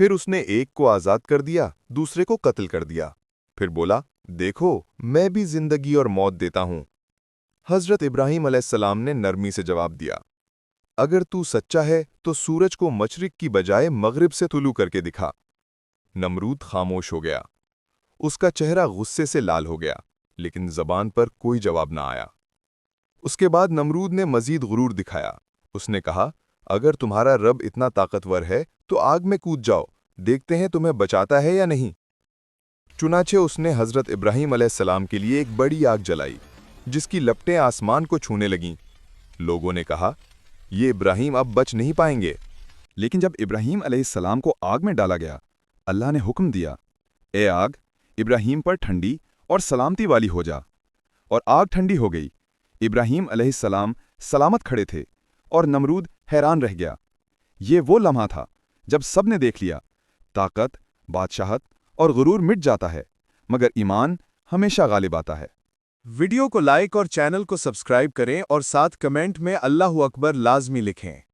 फिर उसने एक को आज़ाद कर दिया, दूसरे को कत्ल कर दिया। फिर बोला, देखो मैं भी जिंदगी और मौत देता हूं। हजरत इब्राहीम अलैहिस्सलाम ने नरमी से जवाब दिया, अगर तू सच्चा है तो सूरज को मशरिक की बजाय मगरिब से तुलू करके दिखा। नमरूद खामोश हो गया। उसका चेहरा गुस्से से लाल हो गया, लेकिन जबान पर कोई जवाब ना आया। उसके बाद नमरूद ने मजीद गुरूर दिखाया। उसने कहा, अगर तुम्हारा रब इतना ताकतवर है तो आग में कूद जाओ, देखते हैं तुम्हें बचाता है या नहीं। चुनाचे उसने हजरत इब्राहीम अलैहिस्सलाम के लिए एक बड़ी आग जलाई, जिसकी लपटें आसमान को छूने लगीं। लोगों ने कहा, ये इब्राहीम अब बच नहीं पाएंगे। लेकिन जब इब्राहीम अलैहिस्सलाम को आग में डाला गया, अल्लाह ने हुक्म दिया, ए आग, इब्राहीम पर ठंडी और सलामती वाली हो जा। और आग ठंडी हो गई। इब्राहीम अलैहिस्सलाम सलामत खड़े थे और नमरूद हैरान रह गया। ये वो लम्हा था जब सब ने देख लिया, ताकत, बादशाहत और गुरूर मिट जाता है, मगर ईमान हमेशा गालिब आता है। वीडियो को लाइक और चैनल को सब्सक्राइब करें और साथ कमेंट में अल्लाहू अकबर लाजमी लिखें।